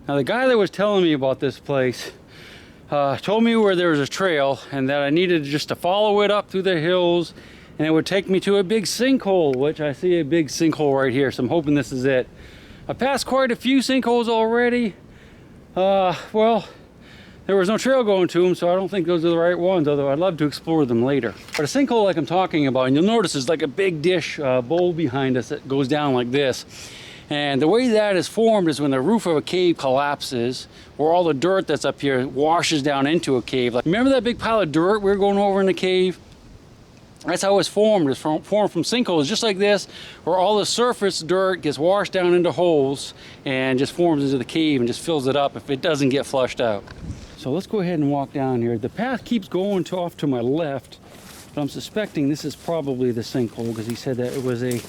Now the guy that was telling me about this place told me where there was a trail and that I needed just to follow it up through the hills and it would take me to a big sinkhole, which I see a big sinkhole right here, so I'm hoping this is it. I passed quite a few sinkholes already. Well, there was no trail going to them, so I don't think those are the right ones, although I'd love to explore them later. But a sinkhole like I'm talking about, and you'll notice there's like a big dish bowl behind us that goes down like this. And the way that is formed is when the roof of a cave collapses, or all the dirt that's up here washes down into a cave. Like, remember that big pile of dirt we were going over in the cave? That's how it's formed. It's formed from sinkholes just like this, where all the surface dirt gets washed down into holes and just forms into the cave and just fills it up if it doesn't get flushed out. So let's go ahead and walk down here. The path keeps going off to my left, but I'm suspecting this is probably the sinkhole because he said that it was a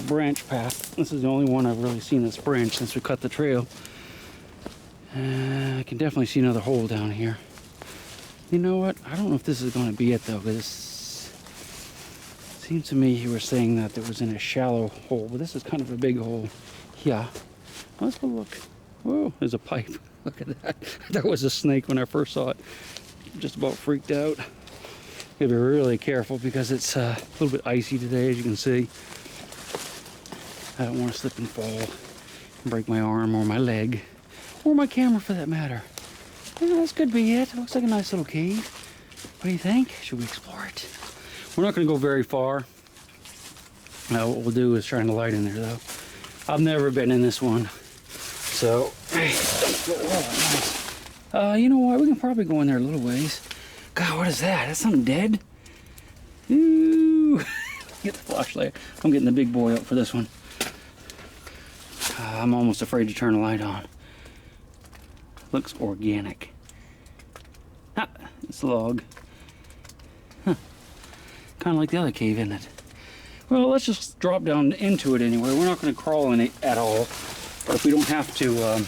branch path. This is the only one I've really seen that's branch since we cut the trail. I can definitely see another hole down here. You know what? I don't know if this is going to be it though, because it seems to me he was saying that it was in a shallow hole, but this is kind of a big hole. Yeah. Let's go look. Whoa, there's a pipe. Look at that. That was a snake when I first saw it. Just about freaked out. Gotta be really careful because it's a little bit icy today, as you can see. I don't want to slip and fall and break my arm or my leg or my camera for that matter. Yeah, this could be it. It looks like a nice little cave. What do you think? Should we explore it? We're not going to go very far. What we'll do is shine the light in there though. I've never been in this one. So, you know what? We can probably go in there a little ways. God, what is that? That's something dead? Ooh. Get the flashlight. I'm getting the big boy up for this one. I'm almost afraid to turn the light on. Looks organic. Ah, it's a log. Huh. Kind of like the other cave, isn't it? Well, let's just drop down into it anyway. We're not going to crawl in it at all. But if we don't have to, you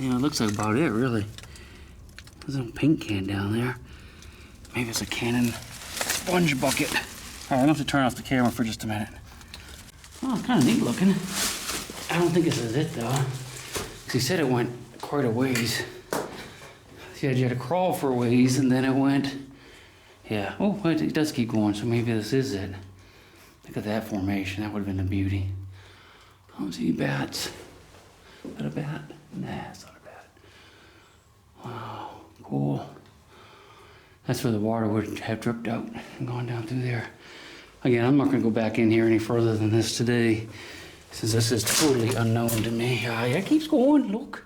know, it looks like about it, really. There's a paint can down there. Maybe it's a Canon sponge bucket. All right, I'm going to have to turn off the camera for just a minute. Oh, it's kind of neat looking. I don't think this is it, though. Because he said it went quite a ways. See, you had to crawl for a ways, and then it went, yeah. Oh, it does keep going, so maybe this is it. Look at that formation. That would have been a beauty. I don't see bats. Is that a bat? Nah, it's not a bat. Wow, cool. That's where the water would have dripped out and gone down through there. Again, I'm not going to go back in here any further than this today, since this is totally unknown to me. Yeah, it keeps going. Look.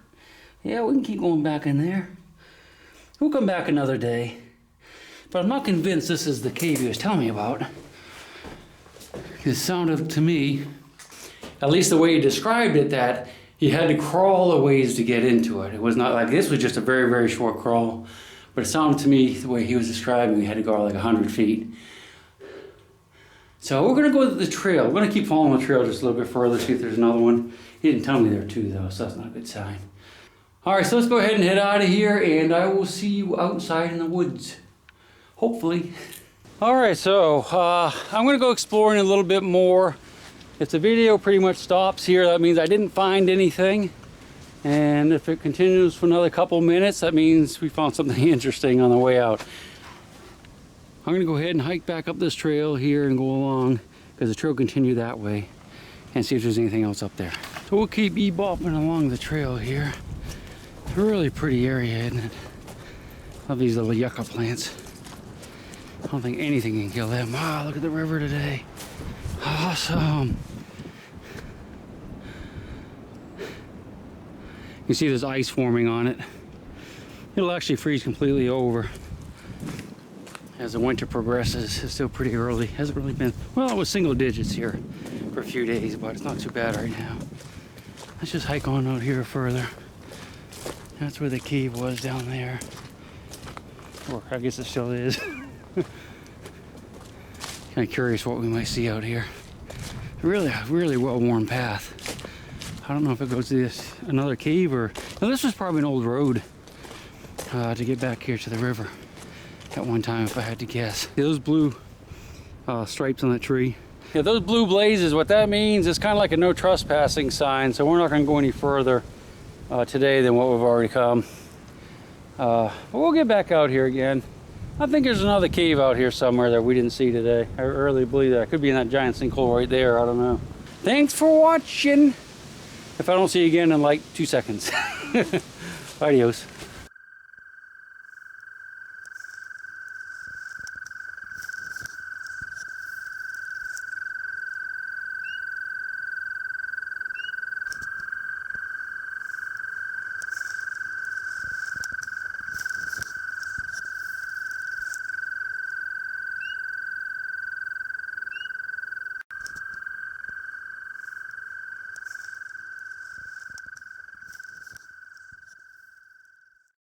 Yeah, we can keep going back in there. We'll come back another day. But I'm not convinced this is the cave he was telling me about. It sounded to me, at least the way he described it, that you had to crawl a ways to get into it. It was not like this was just a very, very short crawl. But it sounded to me, the way he was describing, we had to go like 100 feet. So we're going to go to the trail. We're going to keep following the trail just a little bit further, see if there's another one. He didn't tell me there too, though, so that's not a good sign. All right, so let's go ahead and head out of here, and I will see you outside in the woods. Hopefully. All right, so I'm going to go exploring a little bit more. If the video pretty much stops here, that means I didn't find anything. And if it continues for another couple minutes, that means we found something interesting on the way out. I'm going to go ahead and hike back up this trail here and go along, because the trail continues that way, and see if there's anything else up there. So we'll keep bopping along the trail here. It's a really pretty area, isn't it? Love these little yucca plants. I don't think anything can kill them. Wow, look at the river today. Awesome. You can see there's ice forming on it. It'll actually freeze completely over as the winter progresses. It's still pretty early. Hasn't really been, well, it was single digits here for a few days, but it's not too bad right now. Let's just hike on out here further. That's where the cave was down there. Or I guess it still is. Kind of curious what we might see out here. Really well-worn path. I don't know if it goes to another cave or... No, this was probably an old road to get back here to the river at one time, if I had to guess. Those blue stripes on that tree, Yeah, those blue blazes, what that means is kind of like a no trespassing sign, so we're not going to go any further today than what we've already come. But we'll get back out here again. I think there's another cave out here somewhere that we didn't see today. I really believe that. It could be in that giant sinkhole right there. I don't know. Thanks for watching. If I don't see you again in like 2 seconds. Adios.